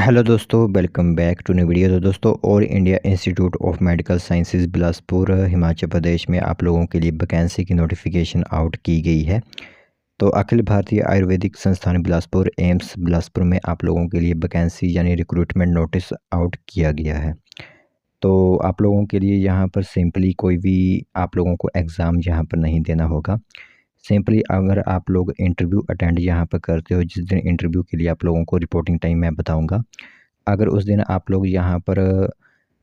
Hello दोस्तों, welcome back to new video. तो दोस्तों, all India institute of medical sciences Bilaspur Himachal Pradesh में आप लोगों के लिए वैकेंसी की नोटिफिकेशन आउट की गई है। तो अखिल भारतीय आयुर्वेदिक संस्थान बिलासपुर एम्स बिलासपुर में आप लोगों के लिए वैकेंसी यानी रिक्रूटमेंट नोटिस आउट किया गया है। तो आप लोगों के लिए यहाँ पर सिंपली कोई भी आप लोगों को एग्ज़ाम यहाँ पर नहीं देना होगा। सिंपली अगर आप लोग इंटरव्यू अटेंड यहाँ पर करते हो, जिस दिन इंटरव्यू के लिए आप लोगों को रिपोर्टिंग टाइम मैं बताऊँगा, अगर उस दिन आप लोग यहाँ पर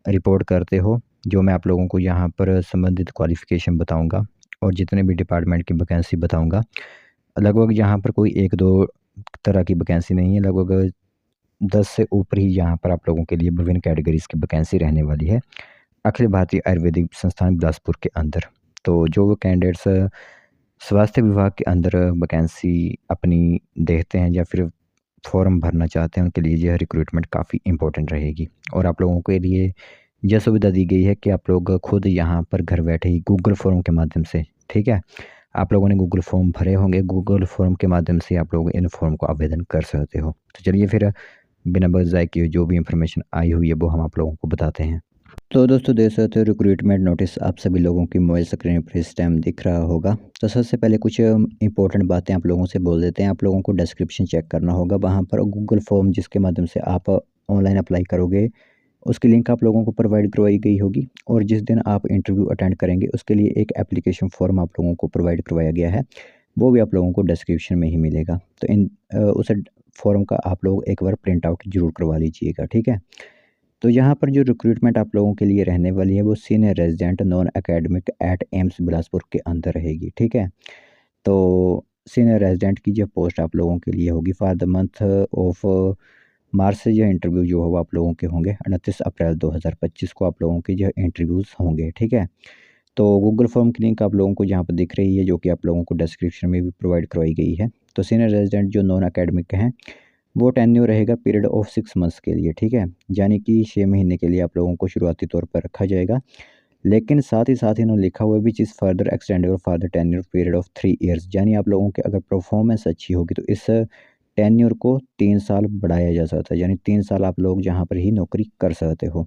रिपोर्ट करते हो, जो मैं आप लोगों को यहाँ पर संबंधित क्वालिफ़िकेशन बताऊँगा और जितने भी डिपार्टमेंट की वैकेंसी बताऊँगा, लगभग यहाँ पर कोई 1-2 तरह की वैकेंसी नहीं है, लगभग 10 से ऊपर ही यहाँ पर आप लोगों के लिए विभिन्न कैटेगरीज़ की वैकेंसी रहने वाली है, अखिल भारतीय आयुर्वेदिक संस्थान बिलासपुर के अंदर। तो जो कैंडिडेट्स स्वास्थ्य विभाग के अंदर वैकेंसी अपनी देखते हैं या फिर फॉर्म भरना चाहते हैं, उनके लिए यह रिक्रूटमेंट काफ़ी इम्पोर्टेंट रहेगी। और आप लोगों के लिए यह सुविधा दी गई है कि आप लोग खुद यहाँ पर घर बैठे ही गूगल फॉर्म के माध्यम से, ठीक है, आप लोगों ने गूगल फॉर्म भरे होंगे, गूगल फॉर्म के माध्यम से आप लोग इन फॉर्म को आवेदन कर सकते हो। तो चलिए फिर बिना वक्त ज़ाय किए जो भी इंफॉर्मेशन आई हुई है वो हम आप लोगों को बताते हैं। तो दोस्तों, देख सकते हो रिक्रूटमेंट नोटिस आप सभी लोगों की मोबाइल स्क्रीन पर इस टाइम दिख रहा होगा। तो सबसे पहले कुछ इंपॉर्टेंट बातें आप लोगों से बोल देते हैं। आप लोगों को डिस्क्रिप्शन चेक करना होगा, वहाँ पर गूगल फॉर्म जिसके माध्यम से आप ऑनलाइन अप्लाई करोगे, उसकी लिंक आप लोगों को प्रोवाइड करवाई गई होगी। और जिस दिन आप इंटरव्यू अटेंड करेंगे उसके लिए एक एप्लीकेशन फॉर्म आप लोगों को प्रोवाइड करवाया गया है, वो भी आप लोगों को डिस्क्रिप्शन में ही मिलेगा। तो उस फॉर्म का आप लोग एक बार प्रिंट आउट ज़रूर करवा लीजिएगा, ठीक है। तो यहाँ पर जो रिक्रूटमेंट आप लोगों के लिए रहने वाली है वो senior resident non academic at AIIMS Bilaspur के अंदर रहेगी, ठीक है। तो सीनियर रेजिडेंट की जो पोस्ट आप लोगों के लिए होगी for the month of March से यह इंटरव्यू जो होगा आप लोगों के होंगे 29 अप्रैल 2025 को आप लोगों के जो इंटरव्यूज़ होंगे, ठीक है। तो गूगल फॉर्म की लिंक आप लोगों को यहाँ पर दिख रही है, जो कि आप लोगों को डिस्क्रिप्शन में भी प्रोवाइड करवाई गई है। तो सीनियर रेजिडेंट जो नॉन एकेडमिक हैं, वो टेन्योर रहेगा पीरियड ऑफ 6 मंथ्स के लिए, ठीक है। यानी कि 6 महीने के लिए आप लोगों को शुरुआती तौर पर रखा जाएगा। लेकिन साथ ही इन्होंने लिखा हुआ है which is further extendable for the tenure period of 3 years. यानी आप लोगों की अगर परफॉर्मेंस अच्छी होगी तो इस टेन्योर को 3 साल बढ़ाया जा सकता है, यानी 3 साल आप लोग जहाँ पर ही नौकरी कर सकते हो।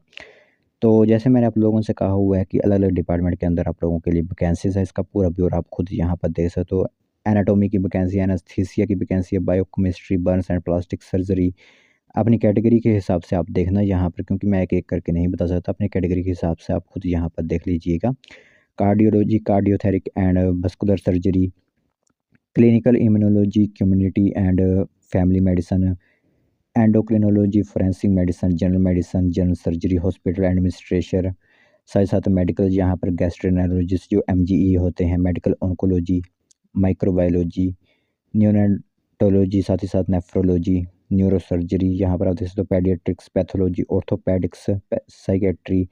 तो जैसे मैंने आप लोगों से कहा हुआ है कि अलग-अलग डिपार्टमेंट के अंदर आप लोगों के लिए वैकेंसीज़ है, इसका पूरा ब्यौरा आप खुद यहाँ पर देख सकते हो। एनाटॉमी की वैकेंसी है, एनेस्थीसिया की वैकेंसी है, biochemistry, Burns and plastic surgery. अपनी कैटेगरी के हिसाब से आप देखना यहाँ पर, क्योंकि मैं एक-एक करके नहीं बता सकता, अपनी कैटेगरी के हिसाब से आप खुद यहाँ पर देख लीजिएगा। Cardiology, cardiothoracic and vascular surgery, clinical immunology, community and family medicine, endocrinology, forensic medicine, general medicine, general surgery, hospital administration, साथ ही साथ मेडिकल यहाँ पर गैस्ट्रोएंटेरोलॉजिस्ट जो एमजीई होते हैं, मेडिकल ऑन्कोलॉजी, माइक्रोबायोलॉजी, नियोनेटोलॉजी, साथ ही साथ नेफ्रोलॉजी, न्यूरोसर्जरी, यहाँ पर आप देख सकते हो paediatrics, pathology, orthopaedics, psychiatry,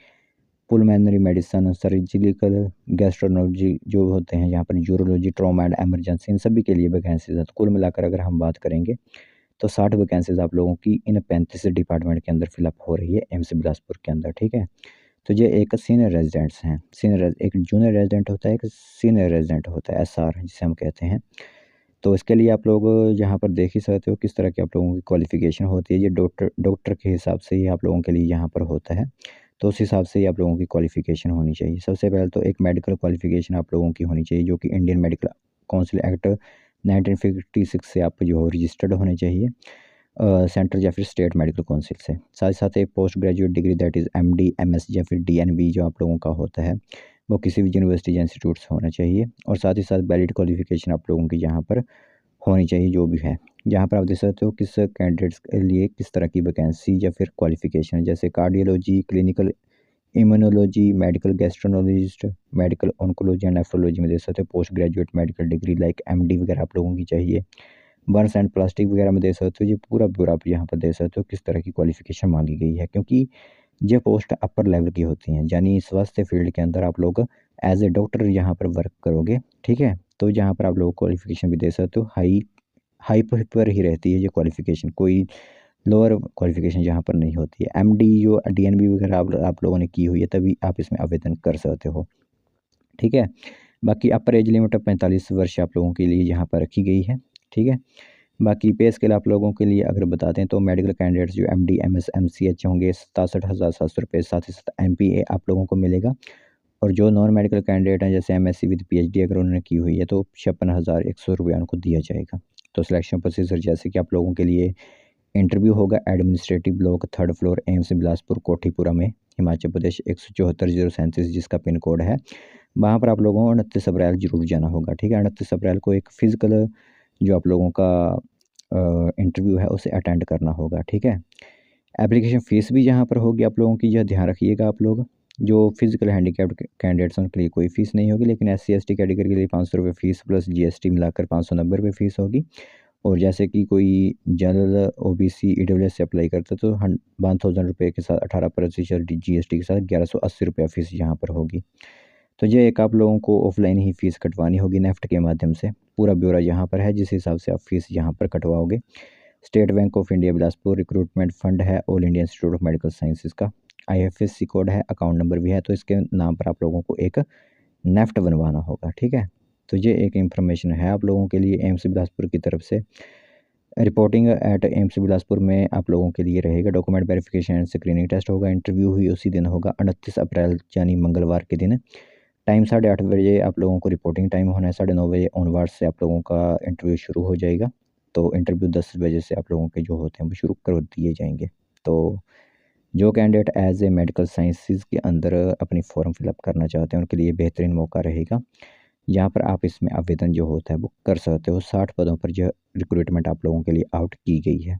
pulmonary medicine, surgical gastroenterology जो होते हैं, यहाँ पर यूरोलॉजी, ट्रॉमा एंड इमरजेंसी, इन सभी के लिए वैकेंसीज है। तो कुल मिलाकर अगर हम बात करेंगे तो 60 वैकेंसीज आप लोगों की इन 35 डिपार्टमेंट के अंदर फिलअप हो रही है एम्स बिलासपुर के अंदर, ठीक है। तो ये एक सीनियर रेजिडेंट्स हैं, एक जूनियर रेजिडेंट होता है, एक सीनियर रेजिडेंट होता है, एसआर जिसे हम कहते हैं। तो इसके लिए आप लोग यहाँ पर देख ही सकते हो किस तरह की आप लोगों की क्वालिफ़िकेशन होती है। ये डॉक्टर के हिसाब से ही आप लोगों के लिए यहाँ पर होता है, तो उस हिसाब से ही आप लोगों की क्वालिफ़िकेशन होनी चाहिए। सबसे पहले तो एक मेडिकल क्वालिफ़िकेशन आप लोगों की होनी चाहिए, जो कि इंडियन मेडिकल काउंसिल एक्ट 1956 से आप जो हो रजिस्टर्ड होने चाहिए सेंट्रल या फिर स्टेट मेडिकल काउंसिल से। साथ ही साथ एक post graduate degree that is MD, MS या फिर डीएनबी जो आप लोगों का होता है, वो किसी भी यूनिवर्सिटी या इंस्टीट्यूट से होना चाहिए। और साथ ही साथ वैलिड क्वालिफ़िकेशन आप लोगों की यहाँ पर होनी चाहिए, जो भी है। यहाँ पर आप देख सकते हो किस कैंडिडेट्स के लिए किस तरह की वैकेंसी या फिर क्वालिफ़िकेशन है, जैसे cardiology, clinical immunology, medical gastroenterologist, medical oncology and nephrology में देख सकते हो post graduate medical degree like MD वगैरह आप लोगों की चाहिए। बर्न्स एंड प्लास्टिक वगैरह में देख सकते हो, ये पूरा ब्यौरा आप यहाँ पर देख सकते हो किस तरह की क्वालिफ़िकेशन मांगी गई है, क्योंकि ये पोस्ट अपर लेवल की होती हैं, यानी स्वास्थ्य फील्ड के अंदर आप लोग एज ए डॉक्टर यहाँ पर वर्क करोगे, ठीक है। तो यहाँ पर आप लोग क्वालिफ़िकेशन भी दे सकते हो, हाई हाई पर ही रहती है ये क्वालिफ़िकेशन, कोई लोअर क्वालिफ़िकेशन यहाँ पर नहीं होती है। एमडी जो डीएनबी वगैरह आप लोगों ने की हुई है तभी आप इसमें आवेदन कर सकते हो, ठीक है। बाकी अपर एज लिमिट 45 वर्ष आप लोगों के लिए यहाँ पर रखी गई है, ठीक है। बाकी पे स्केल आप लोगों के लिए अगर बताते हैं तो मेडिकल कैंडिडेट्स जो MD MS MCH होंगे 67,700 रुपये, साथ ही साथ MPA आप लोगों को मिलेगा। और जो नॉन मेडिकल कैंडिडेट हैं जैसे MSc विद PhD अगर उन्होंने की हुई है तो 56,100 रुपया उनको दिया जाएगा। तो सिलेक्शन प्रोसीजर जैसे कि आप लोगों के लिए इंटरव्यू होगा administrative block 3rd floor AIIMS Bilaspur Kothipura में, हिमाचल प्रदेश 174,037 जिसका पिन कोड है। वहाँ पर आप लोगों को 29 अप्रैल जरूर जाना होगा, ठीक है। 29 अप्रैल को एक फ़िज़िकल जो आप लोगों का इंटरव्यू है उसे अटेंड करना होगा, ठीक है। एप्लीकेशन फ़ीस भी यहाँ पर होगी आप लोगों की, यह ध्यान रखिएगा आप लोग। जो फिज़िकल हैंडीकैप्ड कैंडिडेट्स हैं उनके लिए कोई फ़ीस नहीं होगी, लेकिन SC ST कैटेगरी के लिए 500 रुपये फ़ीस प्लस GST मिलाकर 590 रुपये फ़ीस होगी। और जैसे कि कोई जनरल OBC EWS से अप्लाई करता है तो 1000 रुपये के साथ 18% GST के साथ 1180 रुपये फ़ीस यहाँ पर होगी। तो ये एक आप लोगों को ऑफलाइन ही फ़ीस कटवानी होगी नेफ्ट के माध्यम से। पूरा ब्यौरा यहाँ पर है जिस हिसाब से आप फ़ीस यहाँ पर कटवाओगे। State Bank of India Bilaspur recruitment fund है All India institute of Medical Sciences का। IFSC कोड है, अकाउंट नंबर भी है, तो इसके नाम पर आप लोगों को एक नेफ्ट बनवाना होगा, ठीक है। तो ये एक इन्फॉर्मेशन है आप लोगों के लिए एम्स बिलासपुर की तरफ से। रिपोर्टिंग एट एम्स बिलासपुर में आप लोगों के लिए रहेगा document verification and screening test होगा। इंटरव्यू हुई उसी दिन होगा 29 अप्रैल यानी मंगलवार के दिन। टाइम 8:30 बजे आप लोगों को रिपोर्टिंग टाइम होना है, 9:30 बजे ऑनवर्ड से आप लोगों का इंटरव्यू शुरू हो जाएगा। तो इंटरव्यू 10 बजे से आप लोगों के जो होते हैं वो शुरू कर दिए जाएंगे। तो जो candidate as a medical sciences के अंदर अपनी फॉर्म फिलअप करना चाहते हैं उनके लिए बेहतरीन मौका रहेगा। यहाँ पर आप इसमें आवेदन जो होता है वो कर सकते हो। 60 पदों पर यह रिक्रूटमेंट आप लोगों के लिए आउट की गई है।